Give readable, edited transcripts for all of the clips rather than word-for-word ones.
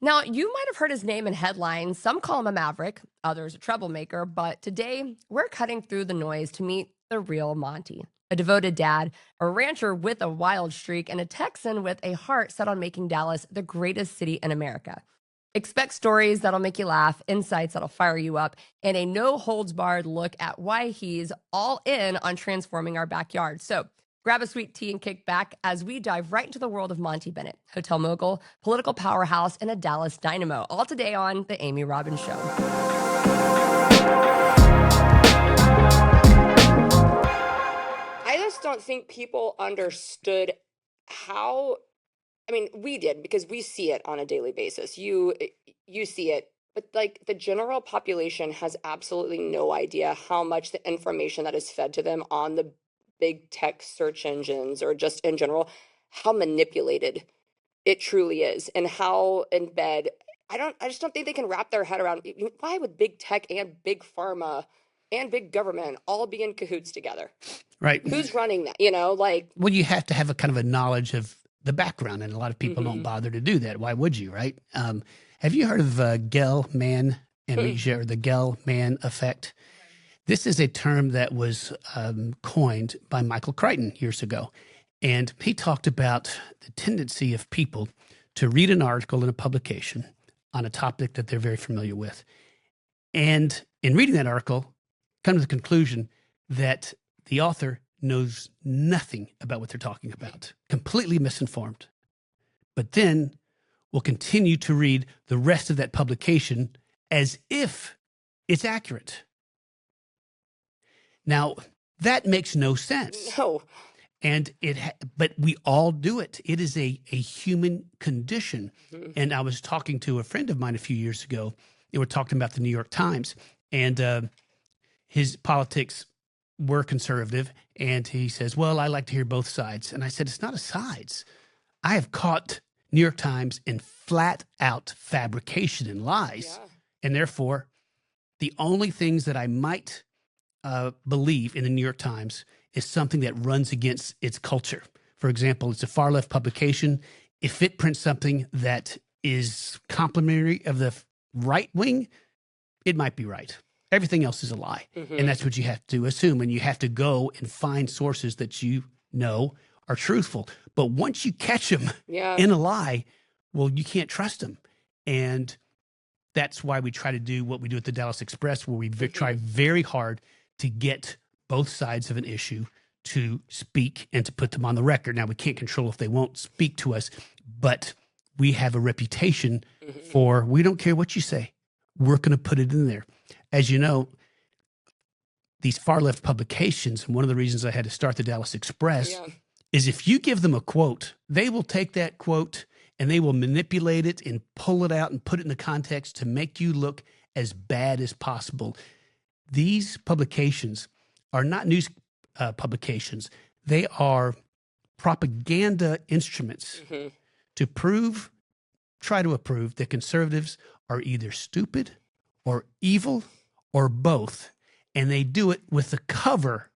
Now, you might have heard his name in headlines. Some call him a maverick, others a troublemaker, but today we're cutting through the noise to meet the real Monty. A devoted dad, a rancher with a wild streak, and a Texan with a heart set on making Dallas the greatest city in America. Expect stories that'll make you laugh, insights that'll fire you up, and a no holds barred look at why he's all in on transforming our backyard. So grab a sweet tea and kick back as we dive right into the world of Monty Bennett, hotel mogul, political powerhouse, and a Dallas dynamo. All today on The Amy Robbins Show. I just don't think people understood how. I mean, we did because we see it on a daily basis. You see it, but like the general population has absolutely no idea how much the information that is fed to them on the big tech search engines or just in general, how manipulated it truly is and how in bed. I just don't think they can wrap their head around why would big tech and big pharma and big government all be in cahoots together? Right. Who's running that? Well, you have to have a kind of a knowledge of the background, and a lot of people don't bother to do that. Why would you, right? Have you heard of Gell-Mann amnesia or the Gell-Mann effect? This is a term that was coined by Michael Crichton years ago, and he talked about the tendency of people to read an article in a publication on a topic that they're very familiar with, and in reading that article, come to the conclusion that the author knows nothing about what they're talking about, completely misinformed. But then we'll continue to read the rest of that publication as if it's accurate. Now, that makes no sense. No. And but we all do it. It is a human condition. And I was talking to a friend of mine a few years ago. They were talking about the New York Times, and his politics were conservative. And he says, well, I like to hear both sides. And I said, it's not a sides. I have caught New York Times in flat out fabrication and lies. Yeah. And therefore, the only things that I might believe in the New York Times is something that runs against its culture. For example, it's a far left publication. If it prints something that is complimentary of the right wing, it might be right. Everything else is a lie. And that's what you have to assume. And you have to go and find sources that you know are truthful. But once you catch them in a lie, well, you can't trust them. And that's why we try to do what we do at the Dallas Express, where we try very hard to get both sides of an issue to speak and to put them on the record. Now, we can't control if they won't speak to us, but we have a reputation for, we don't care what you say. We're going to put it in there. As you know, these far left publications, and one of the reasons I had to start the Dallas Express is if you give them a quote, they will take that quote and they will manipulate it and pull it out and put it in the context to make you look as bad as possible. These publications are not news publications. They are propaganda instruments to try to prove that conservatives are either stupid or evil or both. And they do it with the cover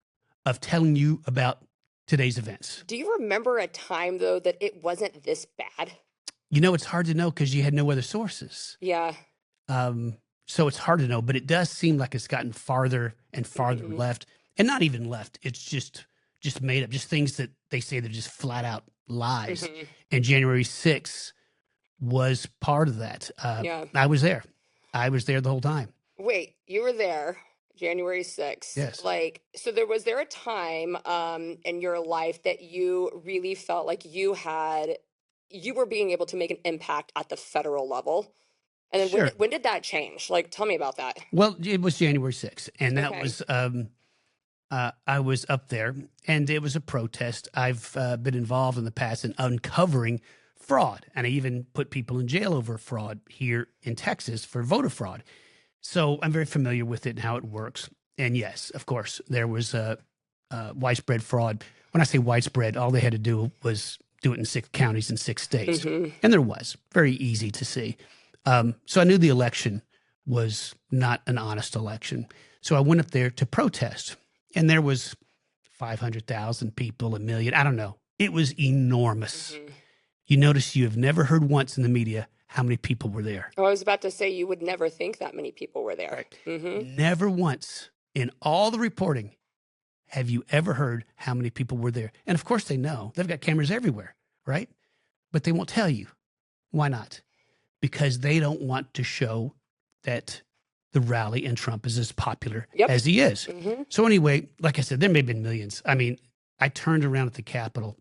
of telling you about today's events. Do you remember a time, though, that it wasn't this bad? You know, it's hard to know because you had no other sources. Yeah. So it's hard to know, but it does seem like it's gotten farther and farther left. And not even left. It's just made up, just things that they say they're just flat out lies. And January 6th was part of that. I was there. I was there the whole time. Wait, you were there January 6th. Yes. So was there a time in your life that you really felt like you were being able to make an impact at the federal level? And then Sure. when did that change? Like, tell me about that. Well, it was January 6th, and that was I was up there, and it was a protest. I've been involved in the past in uncovering fraud, and I even put people in jail over fraud here in Texas for voter fraud. So I'm very familiar with it and how it works. And yes, of course, there was widespread fraud. When I say widespread, all they had to do was do it in 6 counties in 6 states. And there was. Very easy to see. So I knew the election was not an honest election. So I went up there to protest. And there was 500,000 people, 1 million. I don't know. It was enormous. You notice you have never heard once in the media how many people were there. Oh, I was about to say you would never think that many people were there. Right. Never once in all the reporting have you ever heard how many people were there. And of course they know. They've got cameras everywhere, right? But they won't tell you. Why not? Because they don't want to show that the rally and Trump is as popular as he is. So anyway, like I said, there may have been millions. I mean, I turned around at the Capitol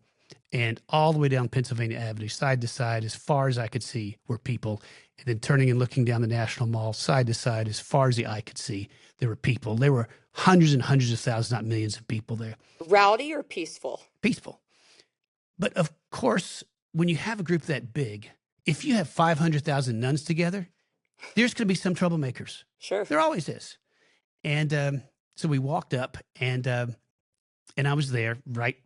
and all the way down Pennsylvania Avenue, side to side, as far as I could see, were people. And then turning and looking down the National Mall, side to side, as far as the eye could see, there were people. There were hundreds and hundreds of thousands, not millions of people there. Rowdy or peaceful? Peaceful. But of course, when you have a group that big, if you have 500,000 nuns together, there's going to be some troublemakers. Sure. There always is. And so we walked up, and I was there right,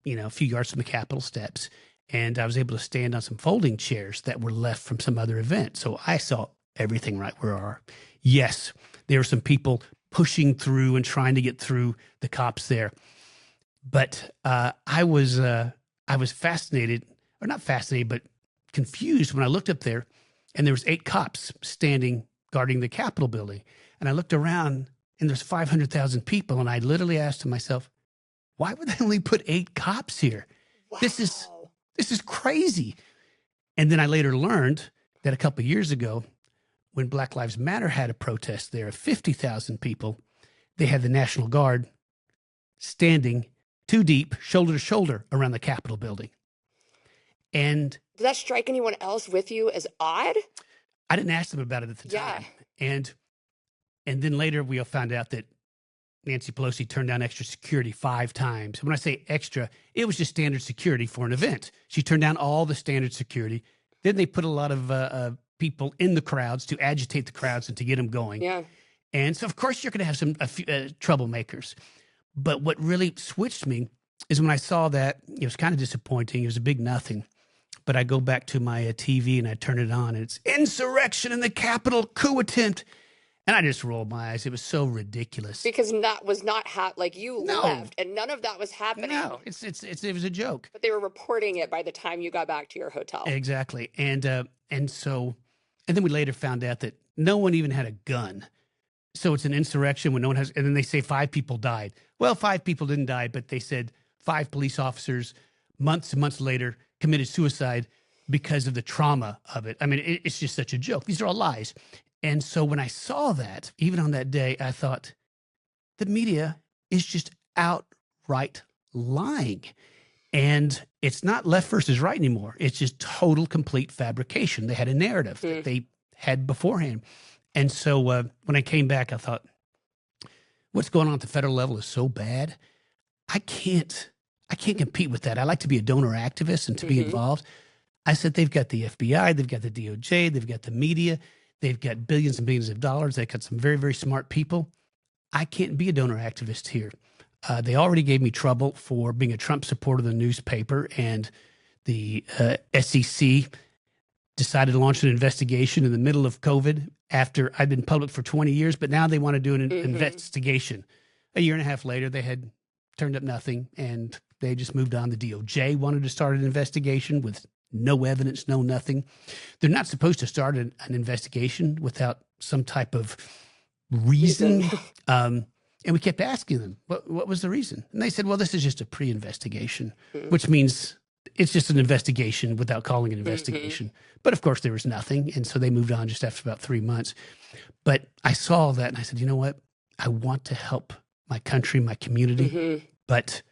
a few yards from the Capitol steps, and I was able to stand on some folding chairs that were left from some other event. So I saw everything right where we are. Yes, there were some people pushing through and trying to get through the cops there. But I was fascinated, or not fascinated, but confused when I looked up there, and there was 8 cops standing guarding the Capitol building. And I looked around, and there's 500,000 people, and I literally asked myself, why would they only put 8 cops here? Wow. This is crazy. And then I later learned that a couple of years ago, when Black Lives Matter had a protest there of 50,000 people, they had the National Guard standing 2 deep, shoulder to shoulder around the Capitol building. And did that strike anyone else with you as odd? I didn't ask them about it at the time. And then later we all found out that Nancy Pelosi turned down extra security 5 times. When I say extra, it was just standard security for an event. She turned down all the standard security. Then they put a lot of people in the crowds to agitate the crowds and to get them going. Yeah. And so, of course, you're going to have a few troublemakers. But what really switched me is when I saw that, it was kind of disappointing. It was a big nothing. But I go back to my TV and I turn it on, and it's insurrection in the Capitol, coup attempt. And I just rolled my eyes. It was so ridiculous. Because that was not like you left, and none of that was happening. No, it was a joke. But they were reporting it by the time you got back to your hotel. Exactly. And then we later found out that no one even had a gun. So it's an insurrection when no one has, and then they say 5 people died. Well, 5 people didn't die, but they said 5 police officers months and months later committed suicide because of the trauma of it. I mean, it's just such a joke. These are all lies. And so when I saw that, even on that day, I thought the media is just outright lying. And it's not left versus right anymore. It's just total, complete fabrication. They had a narrative that they had beforehand. And so when I came back, I thought, what's going on at the federal level is so bad. I can't compete with that. I like to be a donor activist and to be involved. I said, they've got the FBI, they've got the DOJ, they've got the media, they've got billions and billions of dollars. They've got some very, very smart people. I can't be a donor activist here. They already gave me trouble for being a Trump supporter of the newspaper, and the SEC decided to launch an investigation in the middle of COVID after I'd been public for 20 years, but now they want to do an investigation. A year and a half later, they had turned up nothing, and they just moved on. The DOJ wanted to start an investigation with no evidence, no nothing. They're not supposed to start an investigation without some type of reason. And we kept asking them, what was the reason? And they said, well, this is just a pre-investigation, which means it's just an investigation without calling it an investigation. But of course, there was nothing. And so they moved on just after about 3 months. But I saw that and I said, you know what? I want to help my country, my community, but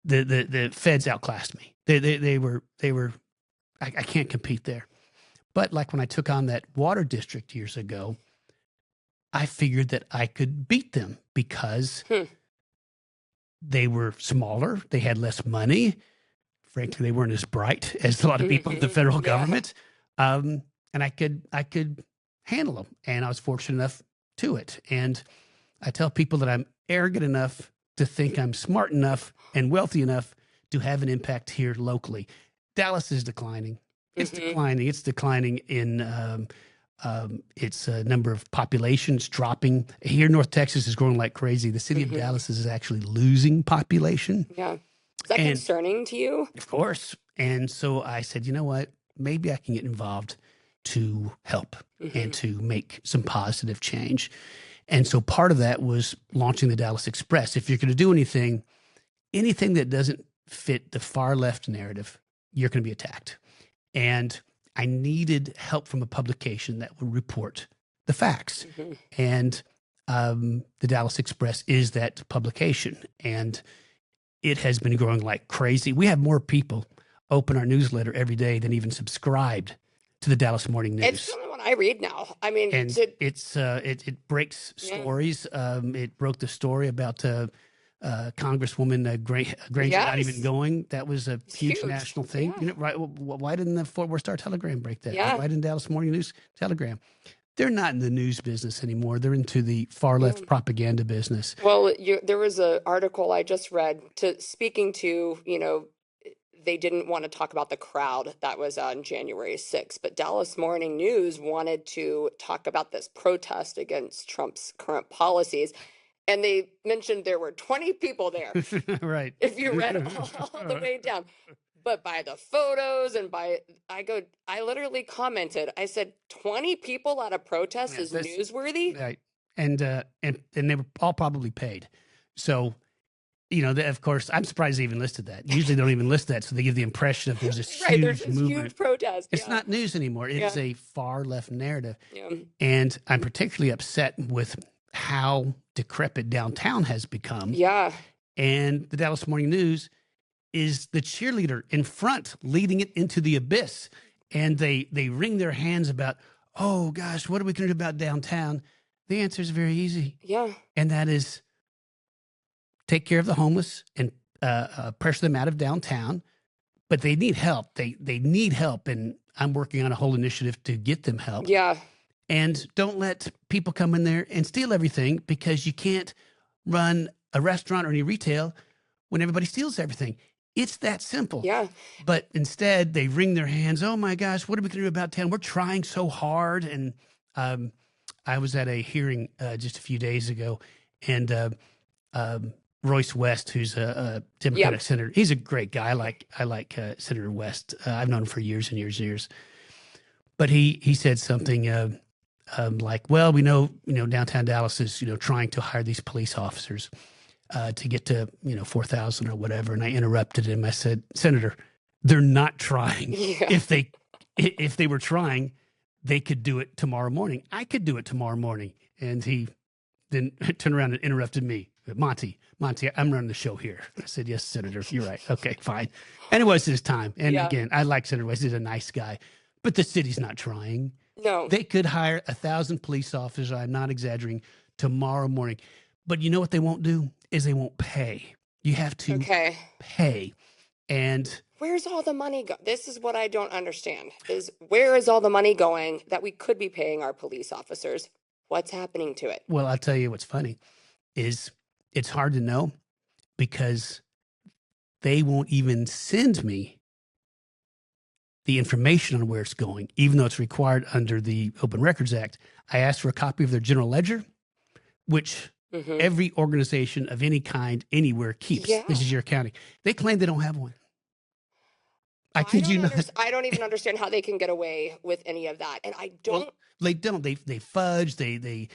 the feds outclassed me. They were I can't compete there. But like when I took on that water district years ago, I figured that I could beat them because they were smaller, they had less money. Frankly, they weren't as bright as a lot of people in the federal government. And I could handle them. And I was fortunate enough to it. And I tell people that I'm arrogant enough to think I'm smart enough and wealthy enough to have an impact here locally. Dallas is declining. It's declining. It's declining in its number of populations dropping. Here, North Texas is growing like crazy. The city of Dallas is actually losing population. Yeah. Is that concerning to you? Of course. And so I said, you know what? maybe I can get involved to help and to make some positive change. And so part of that was launching the Dallas Express. If you're going to do anything that doesn't fit the far left narrative, you're going to be attacked. And I needed help from a publication that would report the facts. And the Dallas Express is that publication. And it has been growing like crazy. We have more people open our newsletter every day than even subscribed to the Dallas Morning News. It's kind of what I read now. I mean, and it breaks stories. It broke the story about Congresswoman Granger not even going. That was a huge national thing. You know, right? Why didn't the Fort Worth Star Telegram break that? Why didn't Dallas Morning News Telegram? They're not in the news business anymore. They're into the far left propaganda business. Well, there was an article I just read speaking to, you know, they didn't want to talk about the crowd that was on January 6th, but Dallas Morning News wanted to talk about this protest against Trump's current policies. And they mentioned there were 20 people there. Right. If you read all the way down. But by the photos and I literally commented, I said, 20 people at a protest is newsworthy. Right. And they were all probably paid. So, you know, of course, I'm surprised they even listed that. Usually they don't even list that. So they give the impression of there's this huge protest. It's not news anymore. It is a far left narrative. Yeah. And I'm particularly upset with how decrepit downtown has become. Yeah. And the Dallas Morning News is the cheerleader in front, leading it into the abyss. And they wring their hands about, oh gosh, what are we going to do about downtown? The answer is very easy. Yeah. And that is take care of the homeless and pressure them out of downtown. But they need help. They need help. And I'm working on a whole initiative to get them help. Yeah. And don't let people come in there and steal everything, because you can't run a restaurant or any retail when everybody steals everything. It's that simple. Yeah. But instead, they wring their hands. Oh, my gosh, what are we going to do about town? We're trying so hard. And I was at a hearing just a few days ago, and Royce West, who's a Democratic senator, he's a great guy. I like Senator West. I've known him for years and years and years. But he said something like, well, we know, downtown Dallas is, trying to hire these police officers to get to, 4,000 or whatever. And I interrupted him. I said, Senator, they're not trying. Yeah. If they were trying, they could do it tomorrow morning. I could do it tomorrow morning. And he then turned around and interrupted me. Monty, I'm running the show here. I said, yes, Senator, you're right. Okay, fine. And it was his time. And again, I like Senator West. He's a nice guy. But the city's not trying. No. They could hire 1,000 police officers, I'm not exaggerating, tomorrow morning. But you know what they won't do? Is they won't pay. You have to pay. And where's all the money go? This is what I don't understand, is where is all the money going that we could be paying our police officers? What's happening to it? Well, I'll tell you what's funny is it's hard to know, because they won't even send me the information on where it's going, even though it's required under the Open Records Act. I asked for a copy of their general ledger, which every organization of any kind anywhere keeps. Yeah. This is your accounting. They claim they don't have one. I kid you not. I don't even understand how they can get away with any of that. And I don't. Well, they don't. They fudge. They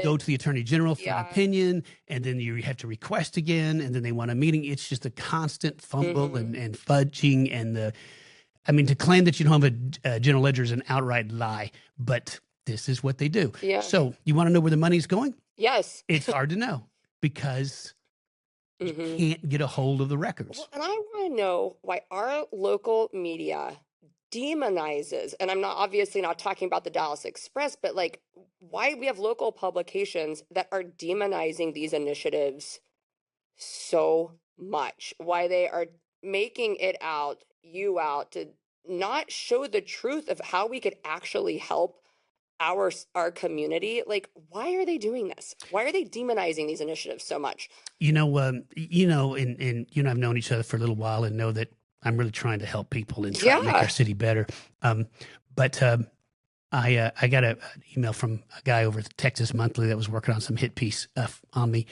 go to the attorney general for an opinion, and then you have to request again, and then they want a meeting. It's just a constant fumble and fudging. And to claim that you don't have a general ledger is an outright lie, but this is what they do. Yeah. So you want to know where the money's going? Yes. It's hard to know, because you can't get a hold of the records. Well, and I want to know why our local media demonizes, and I'm obviously not talking about the Dallas Express, but why we have local publications that are demonizing these initiatives so much, why they are making it out to not show the truth of how we could actually help our community. Why are they doing this? Why are they demonizing these initiatives so much? And you and I've known each other for a little while, and know that I'm really trying to help people and try to make our city better. But I got an email from a guy over at the Texas Monthly that was working on some hit piece on me.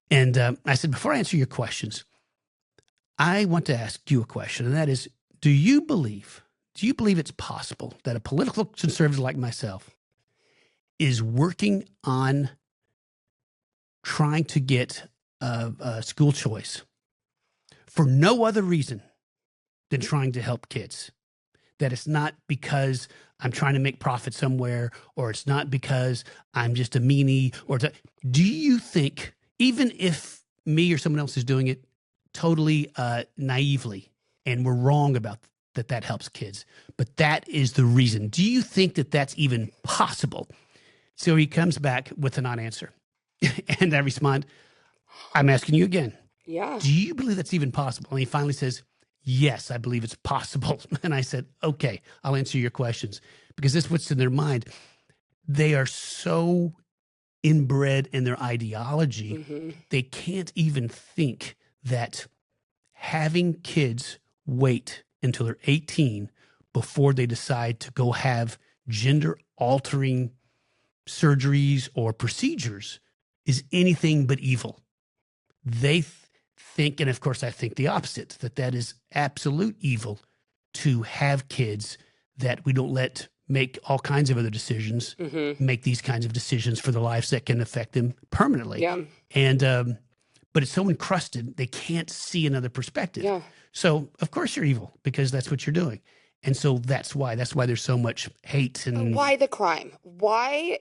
And I said, before I answer your questions, I want to ask you a question. And that is, do you believe do you believe it's possible that a political conservative like myself is working on trying to get a school choice for no other reason than trying to help kids? That it's not because I'm trying to make profit somewhere, or it's not because I'm just a meanie, do you think, even if me or someone else is doing it totally naively, and we're wrong about that helps kids, but that is the reason, do you think that that's even possible? So he comes back with a non-answer. And I respond, I'm asking you again. Yeah. Do you believe that's even possible? And he finally says, yes, I believe it's possible. And I said, okay, I'll answer your questions, because this is what's in their mind. They are so inbred in their ideology, they can't even think that having kids wait until they're 18 before they decide to go have gender altering surgeries or procedures is anything but evil. They think, and of course I think the opposite, that is absolute evil to have kids that we don't let make all kinds of other decisions, make these kinds of decisions for their lives that can affect them permanently. Yeah. And, but it's so encrusted, they can't see another perspective. Yeah. So of course you're evil, because that's what you're doing. And so that's why there's so much hate. And why the crime? Why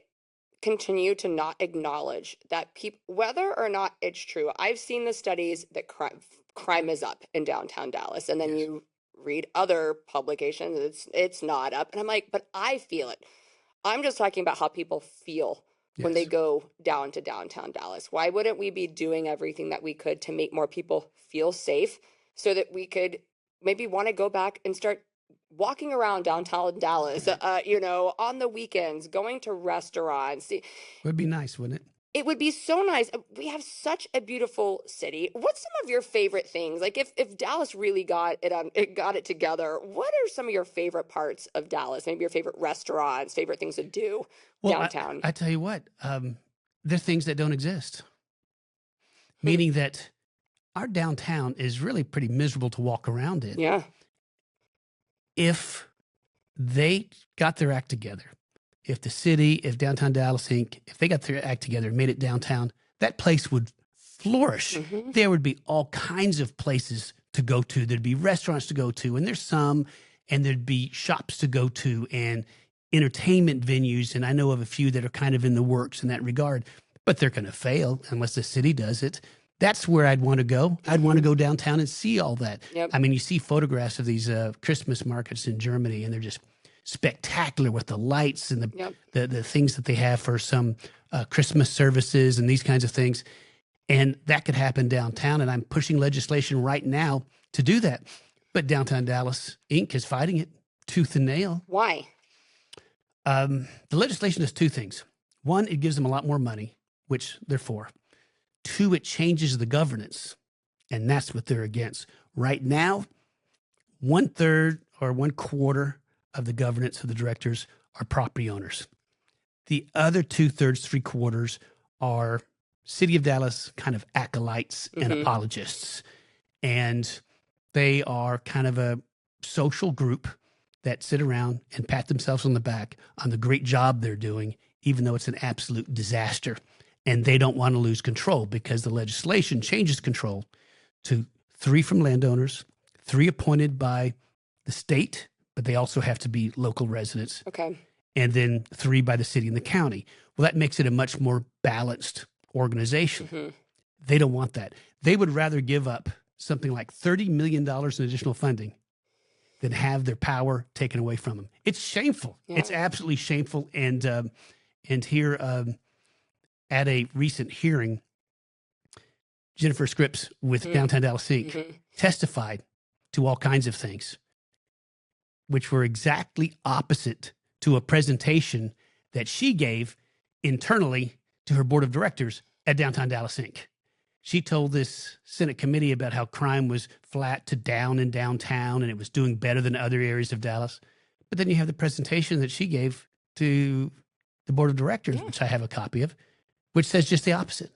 continue to not acknowledge that people, whether or not it's true? I've seen the studies that crime is up in downtown Dallas, and then you read other publications, it's not up, and I'm like, but I feel it. I'm just talking about how people feel when they go down to downtown Dallas. Why wouldn't we be doing everything that we could to make more people feel safe, so that we could maybe want to go back and start walking around downtown Dallas, on the weekends, going to restaurants? It would be nice, wouldn't it? It would be so nice. We have such a beautiful city. What's some of your favorite things? Like, if Dallas really got it together, what are some of your favorite parts of Dallas? Maybe your favorite restaurants, favorite things to do downtown? I tell you what, there are things that don't exist. Meaning that our downtown is really pretty miserable to walk around in. Yeah. If they got their act together, if the city, if Downtown Dallas Inc., if they got their act together and made it downtown, that place would flourish. There would be all kinds of places to go to. There'd be restaurants to go to, and there's some, and there'd be shops to go to, and entertainment venues. And I know of a few that are kind of in the works in that regard, but they're going to fail unless the city does it. That's where I'd want to go. I'd want to go downtown and see all that. Yep. I mean, you see photographs of these Christmas markets in Germany, and they're just spectacular with the lights and the things that they have for some Christmas services and these kinds of things. And that could happen downtown. And I'm pushing legislation right now to do that. But Downtown Dallas Inc. is fighting it tooth and nail. Why? The legislation does two things. One, it gives them a lot more money, which they're for. Two, it changes the governance, and that's what they're against. Right now, 1/3 or 1/4 of the governance of the directors are property owners. The other 2/3, 3/4 are City of Dallas kind of acolytes and apologists. And they are kind of a social group that sit around and pat themselves on the back on the great job they're doing, even though it's an absolute disaster. And they don't want to lose control, because the legislation changes control to 3 from landowners, 3 appointed by the state, but they also have to be local residents. Okay. And then 3 by the city and the county. Well, that makes it a much more balanced organization. They don't want that. They would rather give up something like $30 million in additional funding than have their power taken away from them. It's shameful. Yeah. It's absolutely shameful. And here, at a recent hearing, Jennifer Scripps with Downtown Dallas Inc. testified to all kinds of things, which were exactly opposite to a presentation that she gave internally to her board of directors at Downtown Dallas Inc. She told this Senate committee about how crime was flat to down in downtown and it was doing better than other areas of Dallas. But then you have the presentation that she gave to the board of directors, which I have a copy of, which says just the opposite.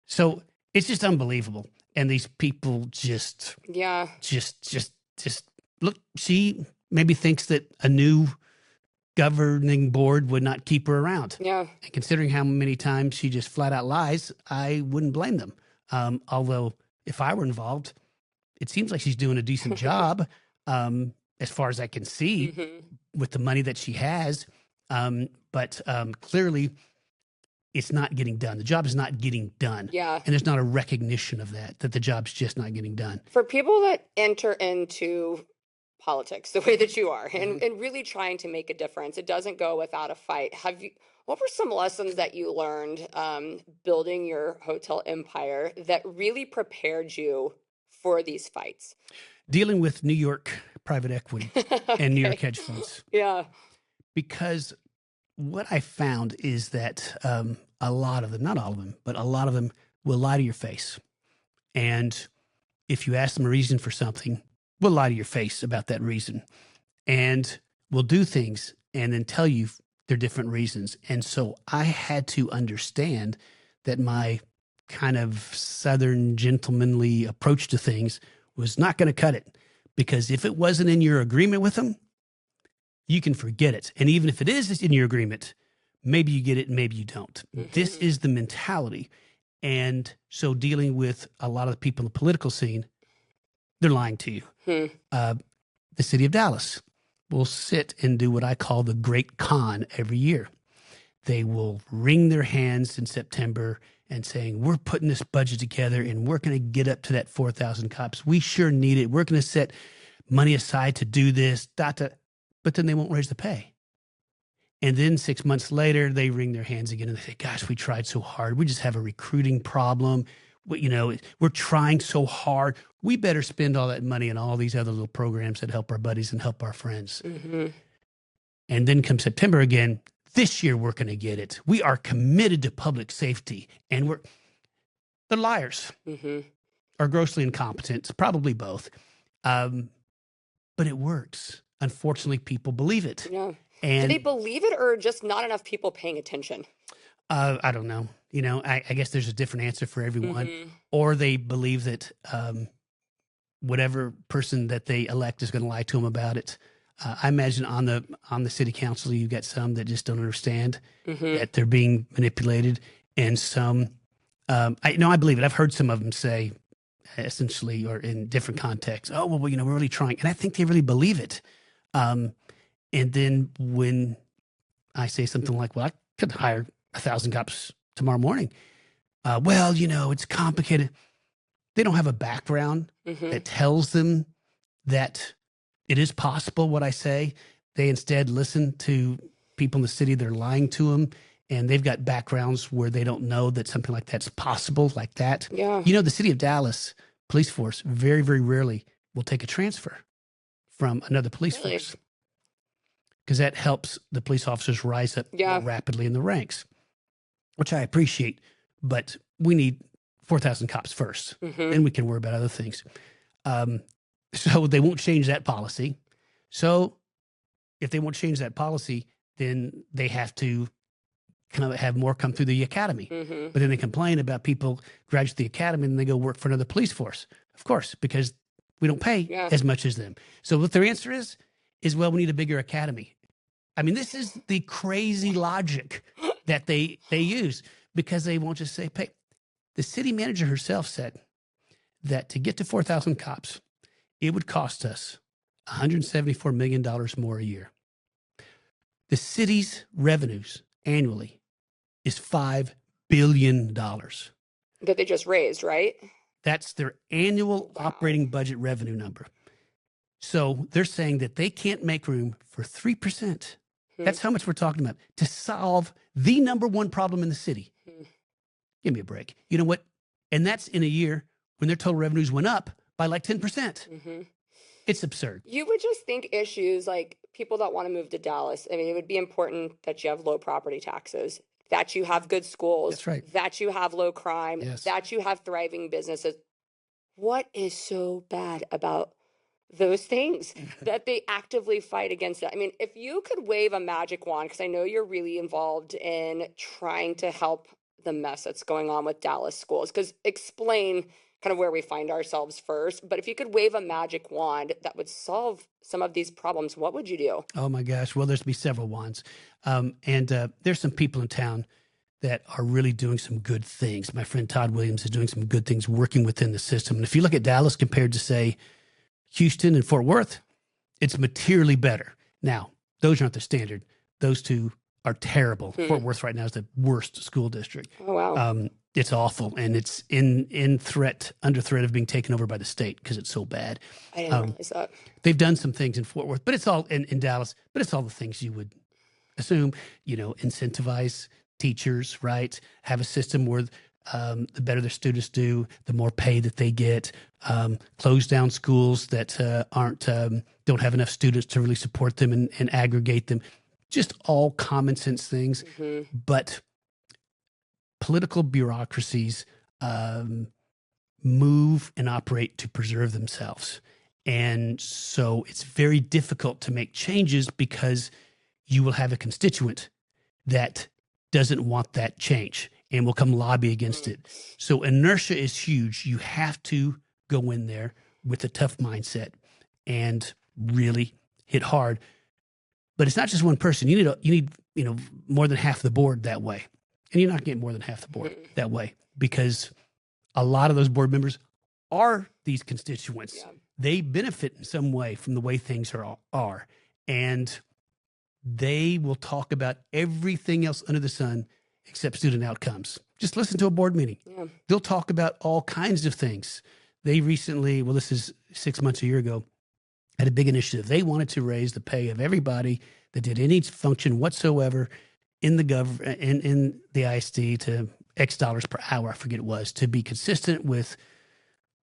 So it's just unbelievable. And these people just look, she maybe thinks that a new governing board would not keep her around. Yeah. And considering how many times she just flat out lies, I wouldn't blame them. Although if I were involved, it seems like she's doing a decent job, as far as I can see, with the money that she has. But clearly, it's not getting done. The job is not getting done. Yeah. And there's not a recognition of that the job's just not getting done. For people that enter into politics the way that you are and really trying to make a difference, it doesn't go without a fight. What were some lessons that you learned building your hotel empire that really prepared you for these fights? Dealing with New York private equity and New York hedge funds. Yeah. Because what I found is that a lot of them, not all of them, but a lot of them will lie to your face. And if you ask them a reason for something, will lie to your face about that reason. And will do things and then tell you their different reasons. And so I had to understand that my kind of Southern gentlemanly approach to things was not going to cut it. Because if it wasn't in your agreement with them, you can forget it. And even if it is in your agreement, maybe you get it and maybe you don't. This is the mentality. And so dealing with a lot of the people in the political scene, they're lying to you. The city of Dallas will sit and do what I call the Great Con every year. They will wring their hands in September and saying, we're putting this budget together and we're going to get up to that 4,000 cops. We sure need it. We're going to set money aside to do this, but then they won't raise the pay. And then 6 months later, they wring their hands again and they say, gosh, we tried so hard. We just have a recruiting problem. We're trying so hard. We better spend all that money on all these other little programs that help our buddies and help our friends. And then come September again, this year we're going to get it. We are committed to public safety. And they're liars or grossly incompetent, probably both. But it works. Unfortunately, people believe it. Yeah. And do they believe it or just not enough people paying attention? I don't know. I guess there's a different answer for everyone. Or they believe that whatever person that they elect is going to lie to them about it. I imagine on the city council, you get some that just don't understand that they're being manipulated, and some. I believe it. I've heard some of them say, essentially, or in different contexts, "Oh, well, we're really trying," and I think they really believe it. And then when I say something like, "Well, I could hire 1,000 cops tomorrow morning," it's complicated. They don't have a background that tells them that it is possible what I say. They instead listen to people in the city that are lying to them, and they've got backgrounds where they don't know that something like that's possible, like that. Yeah. The city of Dallas police force very, very rarely will take a transfer from another police force because that helps the police officers rise up more rapidly in the ranks, which I appreciate. But we need 4,000 cops first, then we can worry about other things. So they won't change that policy. So if they won't change that policy, then they have to kind of have more come through the academy. But then they complain about people graduate the academy and they go work for another police force. Of course, because we don't pay as much as them. So what their answer is, well, we need a bigger academy. I mean, this is the crazy logic that they use because they won't just say pay. The city manager herself said that to get to 4,000 cops, it would cost us $174 million more a year. The city's revenues annually is $5 billion. That they just raised, right? That's their annual operating budget revenue number. So they're saying that they can't make room for 3%. That's how much we're talking about to solve the number one problem in the city. Give me a break. You know what? And that's in a year when their total revenues went up by like 10%. It's absurd. You would just think issues like people that want to move to Dallas. I mean, it would be important that you have low property taxes, that you have good schools, That's right, that you have low crime, yes, that you have thriving businesses. What is so bad about those things that they actively fight against that? I mean, if you could wave a magic wand, because I know you're really involved in trying to help the mess that's going on with Dallas schools, because explain kind of where we find ourselves first. But if you could wave a magic wand that would solve some of these problems, what would you do? Oh my gosh. Well, there's be several ones. There's some people in town that are really doing some good things. My friend Todd Williams is doing some good things working within the system. And if you look at Dallas compared to, say, Houston and Fort Worth, it's materially better. Now, those aren't the standard. Those two are terrible. Fort Worth right now is the worst school district. Oh, wow. It's awful, and it's under threat of being taken over by the state because it's so bad. I didn't realize that. They've done some things in Fort Worth, but it's all in Dallas, but it's all the things you would assume, incentivize teachers, right? Have a system where the better their students do, the more pay that they get. Close down schools that don't have enough students to really support them and aggregate them. Just all common sense things, but political bureaucracies move and operate to preserve themselves. And so it's very difficult to make changes because you will have a constituent that doesn't want that change and will come lobby against it. So inertia is huge. You have to go in there with a tough mindset and really hit hard. But it's not just one person. You need more than half the board that way. And you're not getting more than half the board that way because a lot of those board members are these constituents. Yeah. They benefit in some way from the way things are. And they will talk about everything else under the sun except student outcomes. Just listen to a board meeting. Yeah. They'll talk about all kinds of things. They recently, this is 6 months, a year ago, had a big initiative. They wanted to raise the pay of everybody that did any function whatsoever in the in the ISD to X dollars per hour, I forget it was, to be consistent with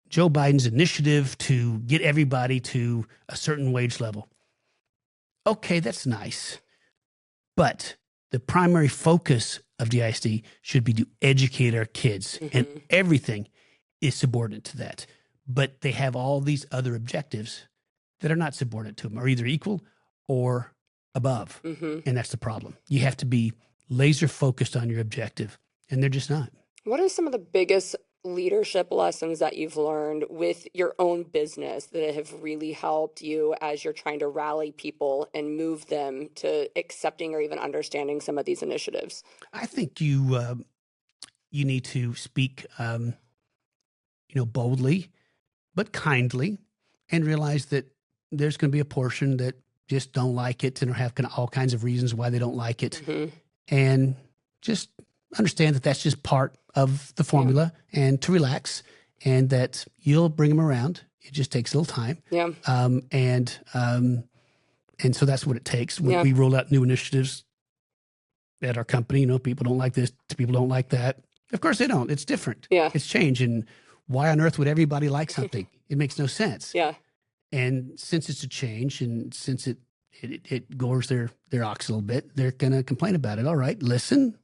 Joe Biden's initiative to get everybody to a certain wage level. Okay, that's nice. But the primary focus of the ISD should be to educate our kids, and everything is subordinate to that. But they have all these other objectives that are not subordinate to them, are either equal or above. And that's the problem. You have to be laser focused on your objective, and they're just not. What are some of the biggest leadership lessons that you've learned with your own business that have really helped you as you're trying to rally people and move them to accepting or even understanding some of these initiatives? I think you need to speak, boldly, but kindly, and realize that there's going to be a portion that just don't like it and have all kinds of reasons why they don't like it. And just understand that that's just part of the formula and to relax and that you'll bring them around. It just takes a little time. Yeah. And so that's what it takes. When we roll out new initiatives at our company, people don't like this, people don't like that. Of course they don't. It's different. Yeah. It's change. And why on earth would everybody like something? It makes no sense. Yeah. And since it's a change and since it gores their ox a little bit, they're going to complain about it. All right, listen.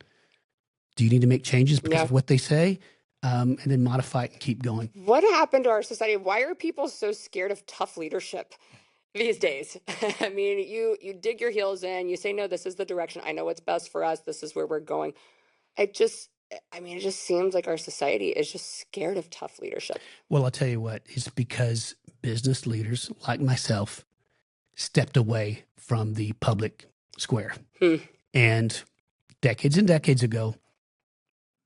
Do you need to make changes because of what they say? And then modify it and keep going. What happened to our society? Why are people so scared of tough leadership these days? I mean, you dig your heels in, you say, no, this is the direction. I know what's best for us. This is where we're going. It just seems like our society is just scared of tough leadership. Well, I'll tell you what, it's because business leaders like myself stepped away from the public square. And decades ago,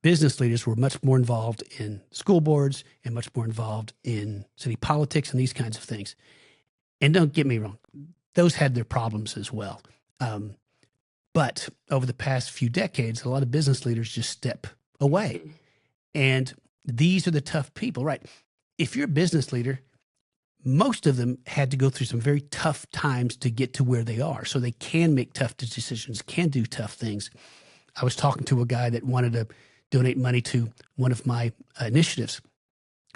business leaders were much more involved in school boards and much more involved in city politics and these kinds of things. And don't get me wrong, those had their problems as well. But over the past few decades, a lot of business leaders just step away. And these are the tough people, right? If you're a business leader, most of them had to go through some very tough times to get to where they are. So they can make tough decisions, can do tough things. I was talking to a guy that wanted to donate money to one of my initiatives,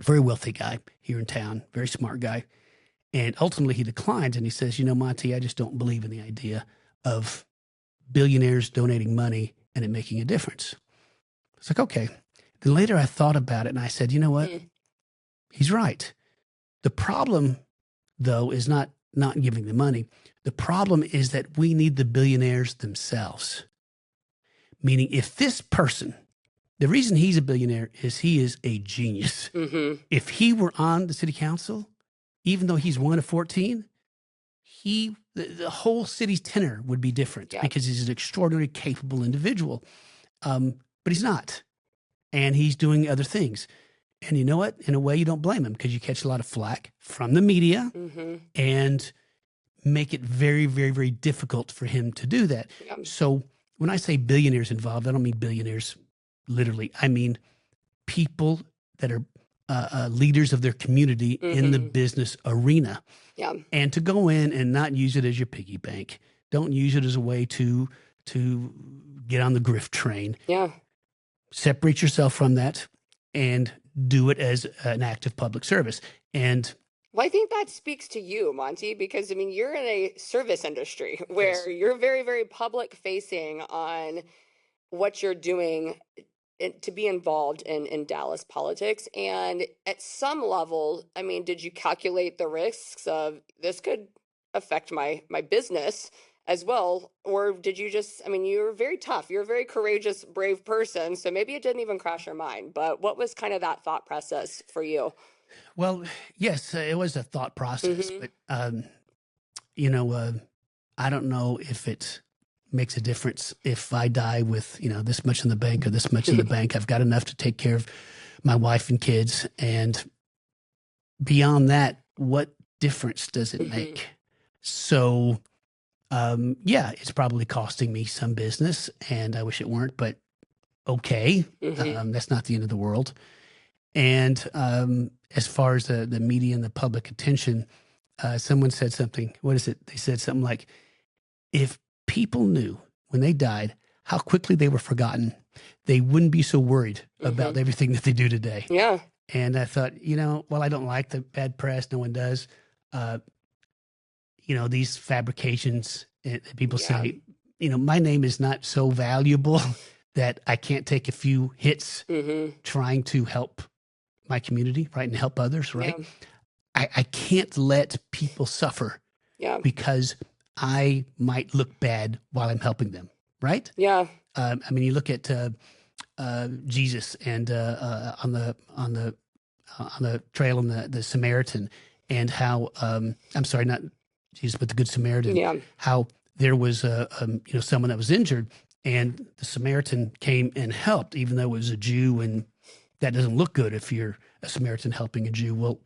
a very wealthy guy here in town, very smart guy. And ultimately he declines and he says, Monty, I just don't believe in the idea of billionaires donating money and it making a difference. It's like, okay. Then later I thought about it and I said, you know what? He's right. The problem, though, is not giving the money. The problem is that we need the billionaires themselves. Meaning if this person The reason he's a billionaire is he is a genius. Mm-hmm. If he were on the city council, even though he's one of 14, the whole city's tenor would be different Yeah. because he's an extraordinarily capable individual. But he's not. And he's doing other things. And you know what? In a way, you don't blame him because you catch a lot of flack from the media Mm-hmm. and make it very, very, very difficult for him to do that. Yeah. So when I say billionaires involved, I don't mean billionaires literally. I mean people that are leaders of their community in the business arena. Yeah. And to go in and not use it as your piggy bank. Don't use it as a way to get on the grift train. Yeah. Separate yourself from that and do it as an act of public service. And Well, I think that speaks to you, Monty, because I mean, you're in a service industry where Yes. you're very, very public facing on what you're doing to be involved in Dallas politics. And at some level, I mean, did you calculate the risks of this could affect my business as well? Or did you just, I mean, you're very tough. You're a very courageous, brave person. So maybe it didn't even cross your mind. But what was kind of that thought process for you? well, yes, it was a thought process, Mhm. but I don't know if it makes a difference if I die with this much in the bank or this much in the bank. I've got enough to take care of my wife and kids, and beyond that, what difference does it make? So, yeah, it's probably costing me some business, and I wish it weren't, but okay, that's not the end of the world. And as far as the media and the public attention, someone said something. What is it? They said something like, if people knew when they died how quickly they were forgotten, they wouldn't be so worried about everything that they do today. Yeah. And I thought, well, I don't like the bad press. No one does. These fabrications, people say, my name is not so valuable that I can't take a few hits trying to help my community, right? And help others, right? Yeah. I can't let people suffer Yeah. because I might look bad while I'm helping them, right? Yeah. I mean, you look at Jesus and on the trail on the Samaritan, and how I'm sorry, not Jesus, but the Good Samaritan. Yeah. How there was someone that was injured, and the Samaritan came and helped, even though it was a Jew, and that doesn't look good if you're a Samaritan helping a Jew. Well,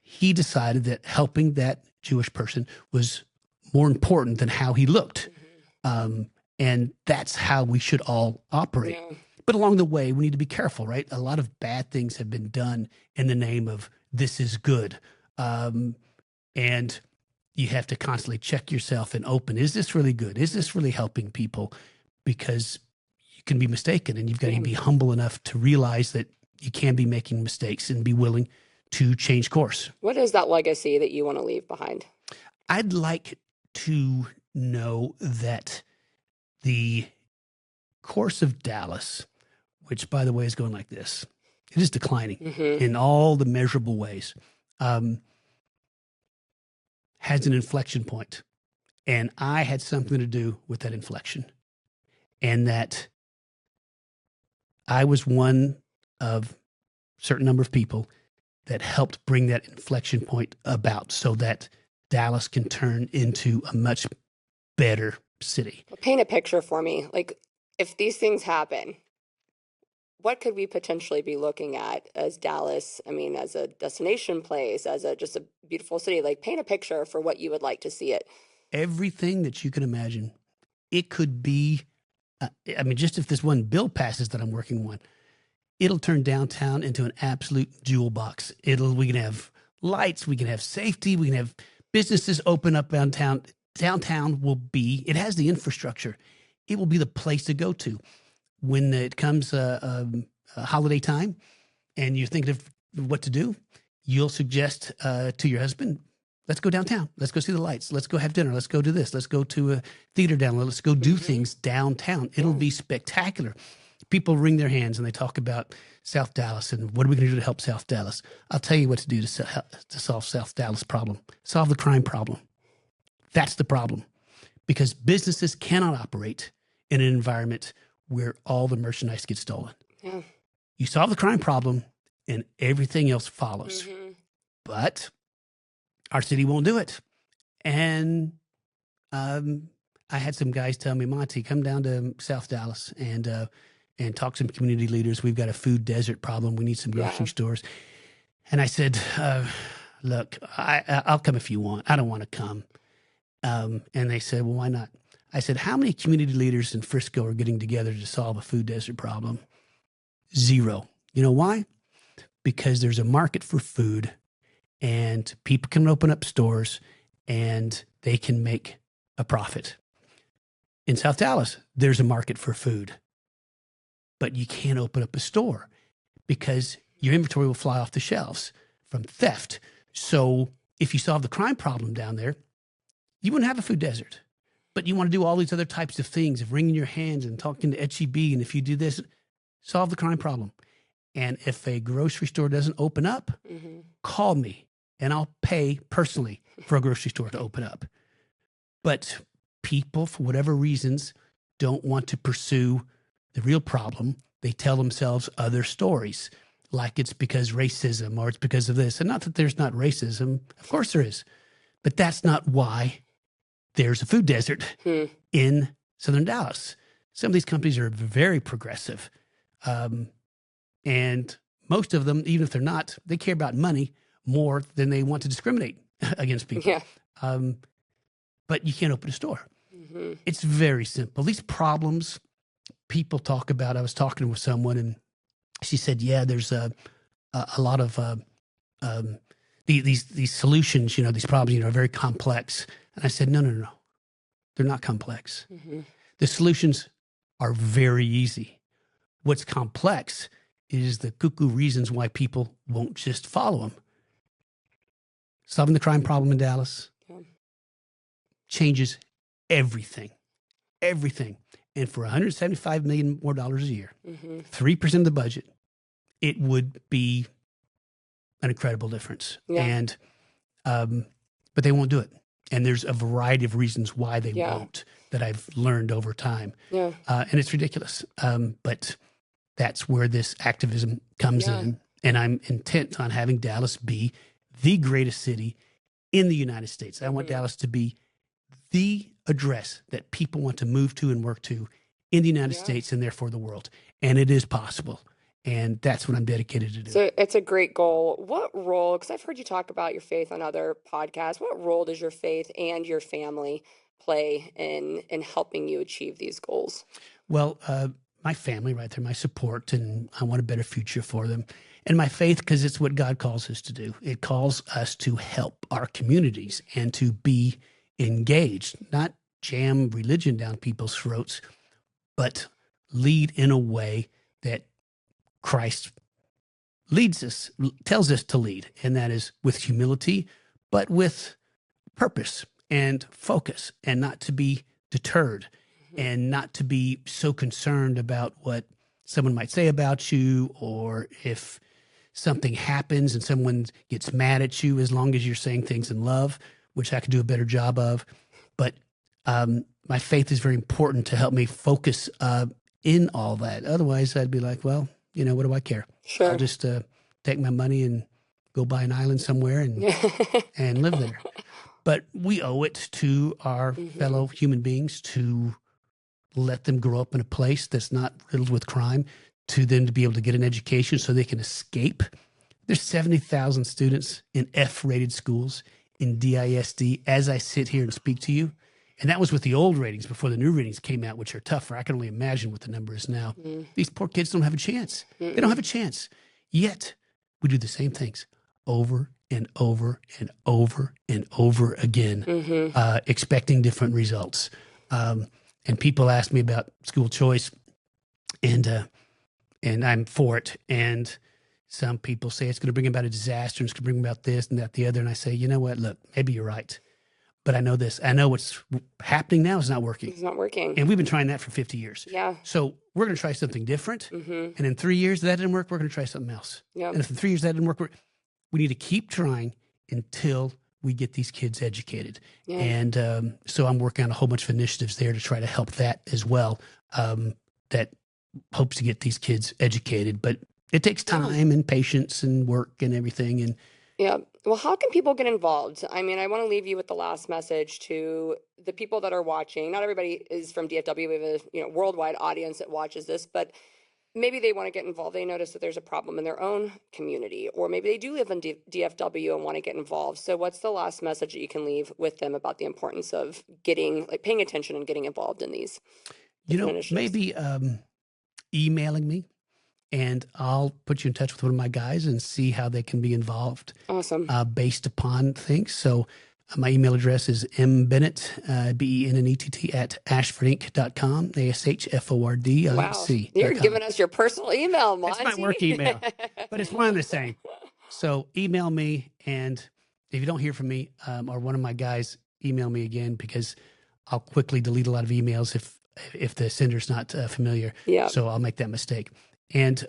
he decided that helping that Jewish person was more important than how he looked. And that's how we should all operate. Yeah. But along the way, we need to be careful, right? A lot of bad things have been done in the name of this is good. And you have to constantly check yourself and open. Is this really good? Is this really helping people? Because you can be mistaken, and you've got to be humble enough to realize that you can be making mistakes and be willing to change course. What is that legacy that you want to leave behind? I'd like to know that the course of Dallas, which, by the way, is going like this, it is declining in all the measurable ways, has an inflection point. And I had something to do with that inflection. And that I was one of a certain number of people that helped bring that inflection point about so that Dallas can turn into a much better city. Paint a picture for me. Like, if these things happen, what could we potentially be looking at as Dallas? I mean, as a destination place, as just a beautiful city. Like, paint a picture for what you would like to see it. Everything that you can imagine. It could be, just if this one bill passes that I'm working on, it'll turn downtown into an absolute jewel box. We can have lights, we can have safety, we can have businesses open up downtown. Downtown it has the infrastructure. It will be the place to go to. When it comes a holiday time and you're thinking of what to do, you'll suggest to your husband, let's go downtown. Let's go see the lights. Let's go have dinner. Let's go do this. Let's go to a theater down there. Let's go do things downtown. It'll be spectacular. People wring their hands and they talk about South Dallas and what are we going to do to help South Dallas? I'll tell you what to do to solve South Dallas problem. Solve the crime problem. That's the problem, because businesses cannot operate in an environment where all the merchandise gets stolen. Yeah. You solve the crime problem and everything else follows. Mm-hmm. But our city won't do it. And I had some guys tell me, Monty, come down to South Dallas and talk to some community leaders. We've got a food desert problem. We need some grocery stores. And I said, look, I'll come if you want. I don't want to come. And they said, well, why not? I said, how many community leaders in Frisco are getting together to solve a food desert problem? 0. You know why? Because there's a market for food and people can open up stores and they can make a profit. In South Dallas, there's a market for food, but you can't open up a store because your inventory will fly off the shelves from theft. So if you solve the crime problem down there, you wouldn't have a food desert. But you want to do all these other types of things of wringing your hands and talking to HEB. And if you do this, solve the crime problem. And if a grocery store doesn't open up, call me and I'll pay personally for a grocery store to open up. But people, for whatever reasons, don't want to pursue the real problem. They tell themselves other stories, like it's because racism or it's because of this. And not that there's not racism. Of course there is. But that's not why there's a food desert in Southern Dallas. Some of these companies are very progressive. And most of them, even if they're not, they care about money more than they want to discriminate against people. Yeah. But you can't open a store. It's very simple. These problems people talk about, I was talking with someone and she said, yeah, there's a lot of these solutions, these problems, are very complex. And I said, no. They're not complex. The solutions are very easy. What's complex is the cuckoo reasons why people won't just follow them. Solving the crime problem in Dallas changes everything. And for $175 million more a year, 3% of the budget, it would be an incredible difference. Yeah. And, but they won't do it. And there's a variety of reasons why they won't that I've learned over time. Yeah. And it's ridiculous. But that's where this activism comes in. And I'm intent on having Dallas be the greatest city in the United States. I want Dallas to be the address that people want to move to and work to in the United States and therefore the world. And it is possible. And that's what I'm dedicated to do. So it's a great goal. What role, because I've heard you talk about your faith on other podcasts, what role does your faith and your family play in helping you achieve these goals? Well, my family right there, my support, and I want a better future for them. And my faith, because it's what God calls us to do. It calls us to help our communities and to be engaged, not jam religion down people's throats, but lead in a way that Christ leads us, tells us to lead, and that is with humility, but with purpose and focus, and not to be deterred and not to be so concerned about what someone might say about you, or if something happens and someone gets mad at you, as long as you're saying things in love, which I could do a better job of. But my faith is very important to help me focus in all that. Otherwise, I'd be like, well, what do I care? Sure. I'll just take my money and go buy an island somewhere and and live there. But we owe it to our fellow human beings to let them grow up in a place that's not riddled with crime, to them to be able to get an education so they can escape. There's 70,000 students in F-rated schools in DISD as I sit here and speak to you. And that was with the old ratings before the new ratings came out, which are tougher. I can only imagine what the number is now. These poor kids don't have a chance. They don't have a chance. Yet we do the same things over and over and over and over again, expecting different results. And people ask me about school choice, and I'm for it. And some people say it's going to bring about a disaster, and it's going to bring about this and that, the other. And I say, you know what? Look, maybe you're right. But I know this. I know what's happening now is not working. It's not working. And we've been trying that for 50 years. Yeah. So we're going to try something different. And in 3 years that didn't work, we're going to try something else. Yeah. And if in 3 years that didn't work, we need to keep trying until we get these kids educated. Yeah. And so I'm working on a whole bunch of initiatives there to try to help that as well, that hopes to get these kids educated. But it takes time and patience and work and everything. And Yeah. Well, how can people get involved? I mean, I want to leave you with the last message to the people that are watching. Not everybody is from DFW. We have a worldwide audience that watches this, but maybe they want to get involved. They notice that there's a problem in their own community, or maybe they do live in DFW and want to get involved. So what's the last message that you can leave with them about the importance of paying attention and getting involved in these initiatives? Maybe emailing me, and I'll put you in touch with one of my guys and see how they can be involved. Awesome. Based upon things. So my email address is mbennett, BENNETT, at ashfordinc.com, ASHFORDINC. Wow. You're giving us your personal email, Monty. That's my work email, but it's one and the same. So email me, and if you don't hear from me, or one of my guys, email me again, because I'll quickly delete a lot of emails if the sender's not familiar. Yeah. So I'll make that mistake. And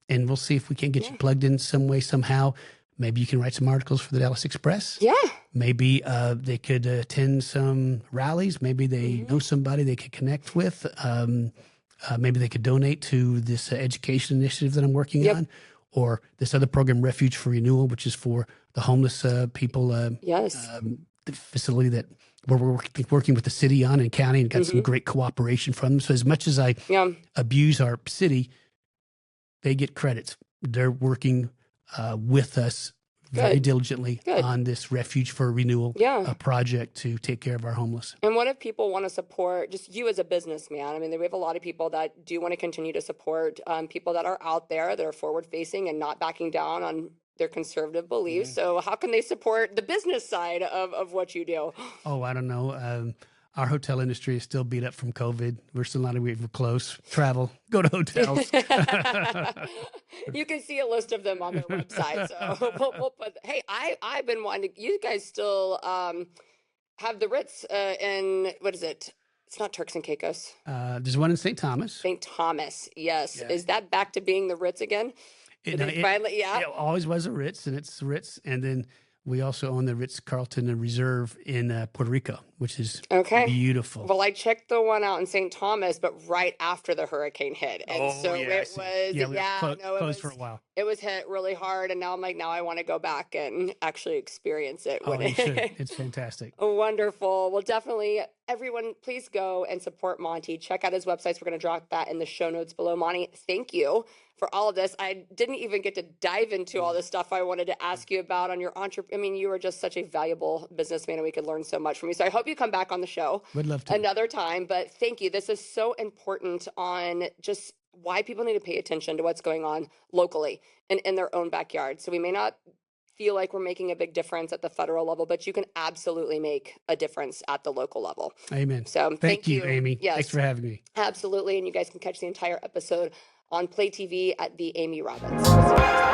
we'll see if we can get you plugged in some way, somehow. Maybe you can write some articles for the Dallas Express. Yeah. Maybe they could attend some rallies. Maybe they know somebody they could connect with. Maybe they could donate to this education initiative that I'm working on, or this other program, Refuge for Renewal, which is for the homeless people. Yes. The facility that we're working with the city on and county, and got some great cooperation from them. So as much as I abuse our city, they get credits. They're working with us very diligently on this Refuge for Renewal project to take care of our homeless. And what if people want to support just you as a businessman? I mean, we have a lot of people that do want to continue to support people that are out there that are forward facing and not backing down on their conservative beliefs. So how can they support the business side of what you do? Oh, I don't know. Our hotel industry is still beat up from COVID. We're still not even close. Travel, go to hotels. You can see a list of them on their website. So we'll put. Hey, I've been wanting to. You guys still have the Ritz in what is it? It's not Turks and Caicos. There's one in St. Thomas. St. Thomas, yes. Yeah. Is that back to being the Ritz again? It always was a Ritz, and it's the Ritz, and then we also own the Ritz-Carlton Reserve in Puerto Rico, which is beautiful. Well, I checked the one out in St. Thomas, but right after the hurricane hit. And it was closed for a while. It was hit really hard, and now I'm like, now I want to go back and actually experience it. Oh, you should. It's fantastic. Wonderful. Well, definitely, everyone, please go and support Monty. Check out his websites. We're going to drop that in the show notes below. Monty, thank you for all of this. I didn't even get to dive into all the stuff I wanted to ask you about on your I mean, you are just such a valuable businessman, and we could learn so much from you. So I hope you come back on the show. Would love to. Another time. But thank you. This is so important on just why people need to pay attention to what's going on locally and in their own backyard. So we may not feel like we're making a big difference at the federal level, but you can absolutely make a difference at the local level. Amen. So thank you, Amy. Yes. Thanks for having me. Absolutely. And you guys can catch the entire episode on Play TV at the Amy Robbins.